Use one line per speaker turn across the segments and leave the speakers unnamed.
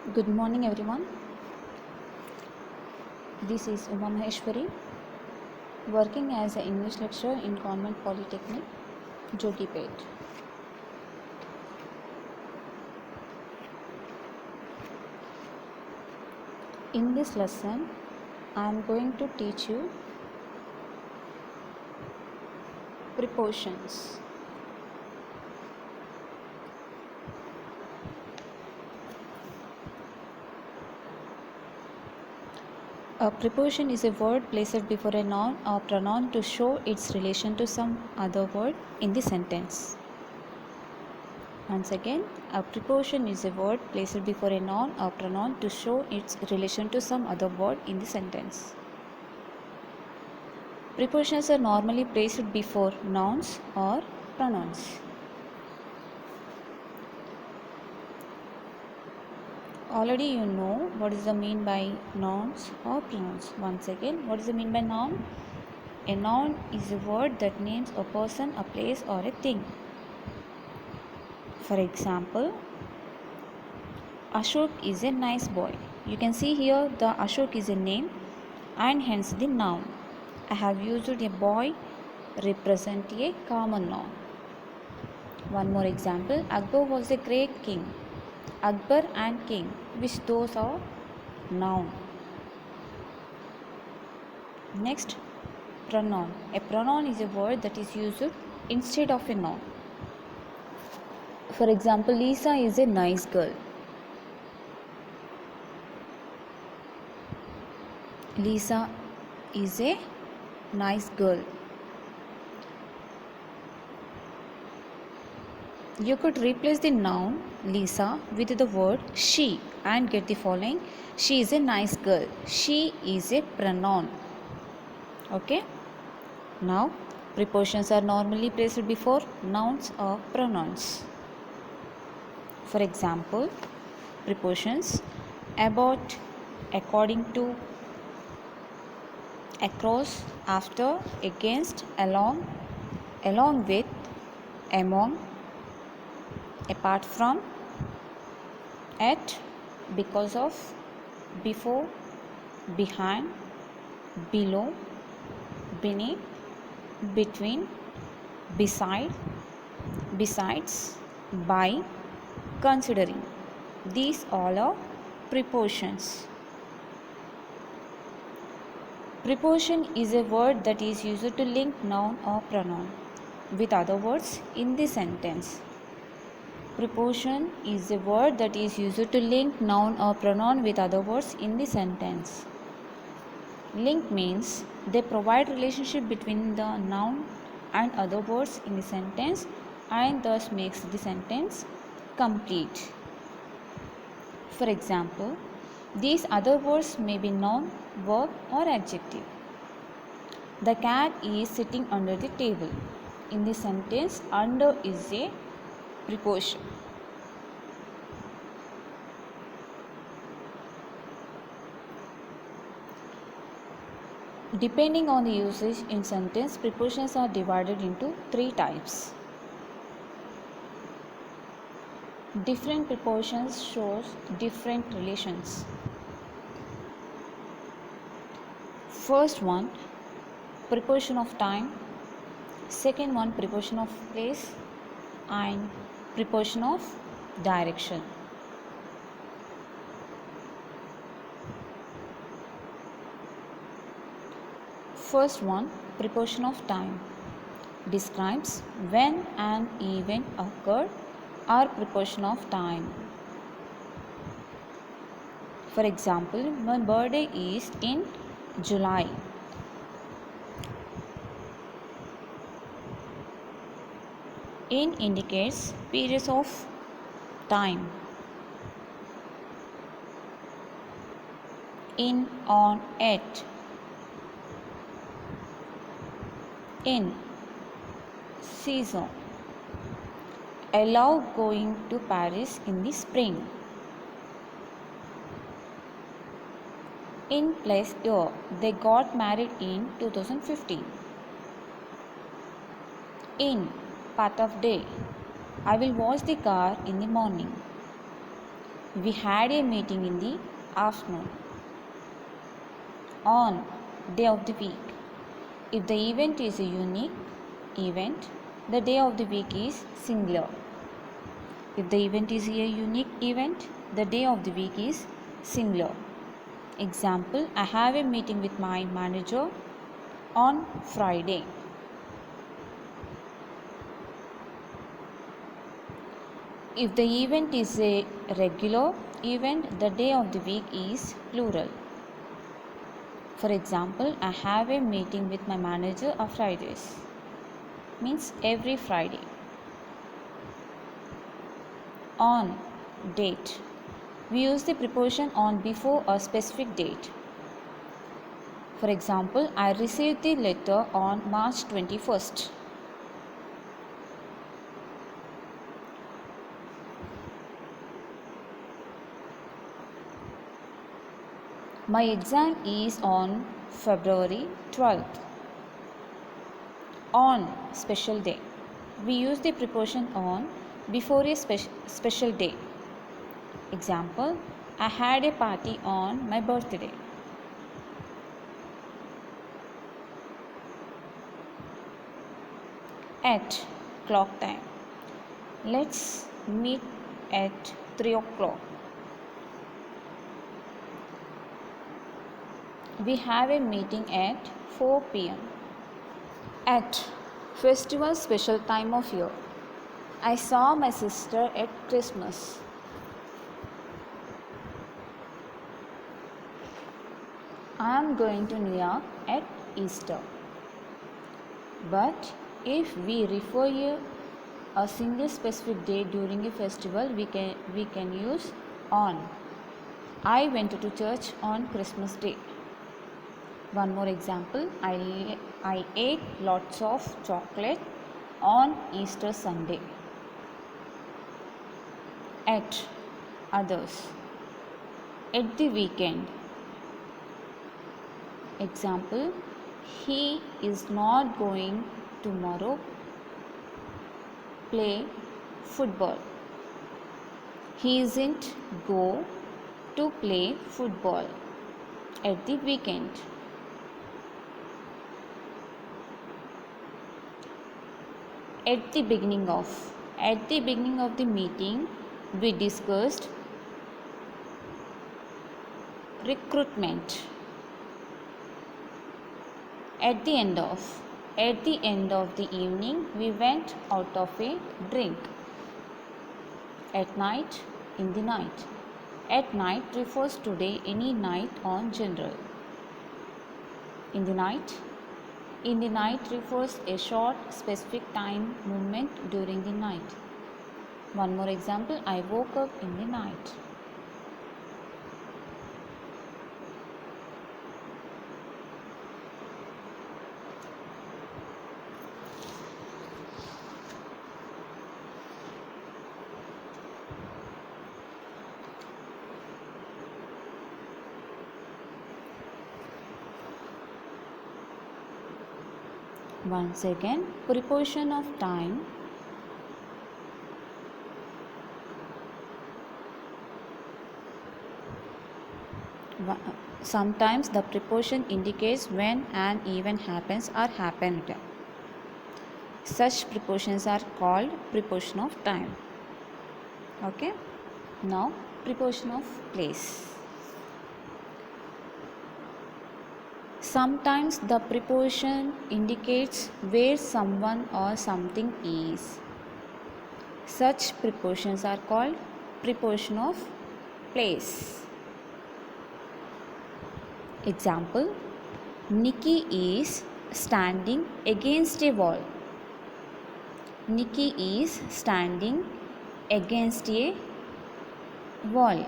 Good morning, everyone. This is Uma Maheshwari, working as an English lecturer in Government Polytechnic, Jogipet. In this lesson, I am going to teach you prepositions. A preposition is a word placed before a noun or pronoun to show its relation to some other word in the sentence. Once again, a preposition is a word placed before a noun or pronoun to show its relation to some other word in the sentence. Prepositions are normally placed before nouns or pronouns. Already you know what is the mean by nouns or pronouns. Once again, what is the mean by noun? A noun is a word that names a person, a place or a thing. For example, Ashok is a nice boy. You can see here the Ashok is a name and hence the noun. I have used a boy represent a common noun. One more example, Akbar was a great king. Akbar and king, which those are noun. Next, pronoun. A pronoun is a word that is used instead of a noun. For example, Lisa is a nice girl. Lisa is a nice girl. You could replace the noun Lisa with the word she and get the following. She is a nice girl. She is a pronoun. Okay. Now, prepositions are normally placed before nouns or pronouns. For example, prepositions about, according to, across, after, against, along with, among, apart from, at, because of, before, behind, below, beneath, between, beside, besides, by, considering. These all are prepositions. Preposition is a word that is used to link noun or pronoun with other words in the sentence. Preposition is a word that is used to link noun or pronoun with other words in the sentence. Link means they provide relationship between the noun and other words in the sentence and thus makes the sentence complete. For example, these other words may be noun, verb or adjective. The cat is sitting under the table. In the sentence, under is a preposition. Depending on the usage in sentence, prepositions are divided into three types. Different prepositions shows different relations. First one, preposition of time. Second one, preposition of place, and preposition of direction. First one, preposition of time, describes when an event occurred or preposition of time. For example, my birthday is in July. In indicates periods of time. In, on, at. In, season. Allow going to Paris in the spring. In place year, they got married in 2015. In, part of day. I will wash the car in the morning. We had a meeting in the afternoon. On day of the week. If the event is a unique event, the day of the week is singular. If the event is a unique event, the day of the week is singular. Example, I have a meeting with my manager on Friday. If the event is a regular event, the day of the week is plural. For example, I have a meeting with my manager on Fridays. Means every Friday. On date. We use the preposition on before a specific date. For example, I received the letter on March 21st. My exam is on February 12th. On special day. We use the preposition on before a special day. Example, I had a party on my birthday. At clock time. Let's meet at 3 o'clock. We have a meeting at 4 p.m. At festival special time of year. I saw my sister at Christmas. I am going to New York at Easter. But if we refer a single specific day during a festival, we can use on. I went to church on Christmas Day. One more example, I ate lots of chocolate on Easter Sunday. At others. At the weekend. Example, he is not going tomorrow play football. He isn't go to play football at the weekend. At the beginning of the meeting, we discussed recruitment. At the end of the evening, we went out of a drink. At night, in the night. At night refers to any night on general. In the night refers a short specific time movement during the night. One more example, I woke up in the night. Once again, preposition of time. Sometimes the preposition indicates when an event happens or happened. Such prepositions are called preposition of time. Okay. Now, preposition of place. Sometimes the preposition indicates where someone or something is. Such prepositions are called preposition of place. Example, Nikki is standing against a wall. Nikki is standing against a wall.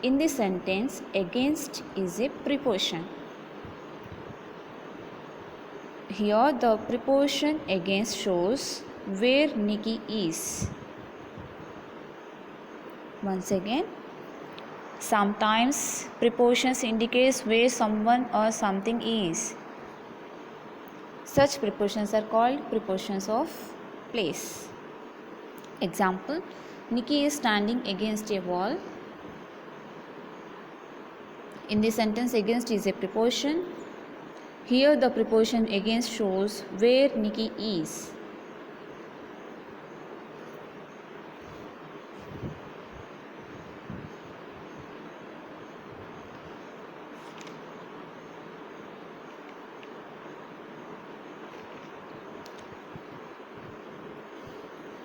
In this sentence, against is a preposition. Here the preposition against shows where Nikki is. Once again, sometimes prepositions indicates where someone or something is. Such prepositions are called prepositions of place. Example, Nikki is standing against a wall. In the sentence, against is a preposition. Here the preposition against shows where Nikki is.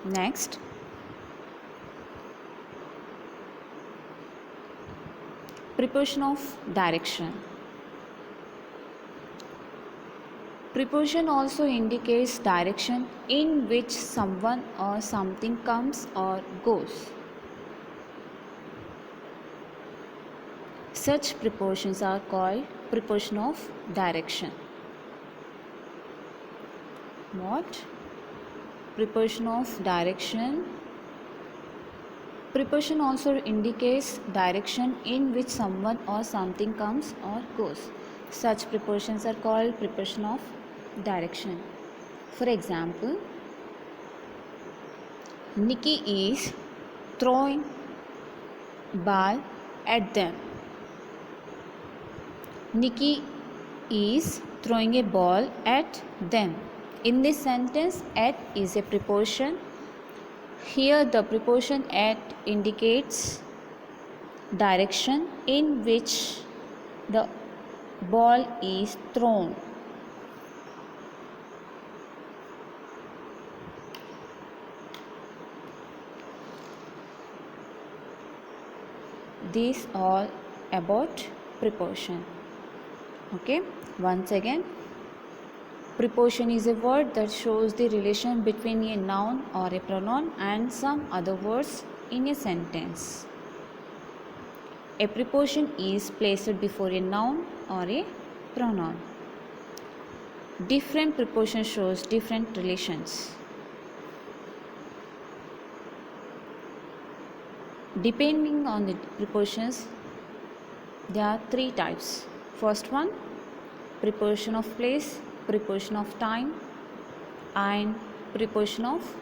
Next, preposition of direction. Preposition also indicates direction in which someone or something comes or goes. Such prepositions are called preposition of direction. What? Preposition of direction. Preposition also indicates direction in which someone or something comes or goes. Such prepositions are called preposition of direction. For example, Nikki is throwing ball at them. Nikki is throwing a ball at them. In this sentence, at is a preposition. Here the preposition at indicates direction in which the ball is thrown. These all about preposition. Okay, once again, preposition is a word that shows the relation between a noun or a pronoun and some other words in a sentence. A preposition is placed before a noun or a pronoun. Different preposition shows different relations. Depending on the prepositions, there are three types. First one, preposition of place, preposition of time, and preposition of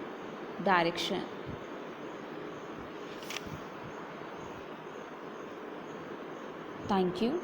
direction. Thank you.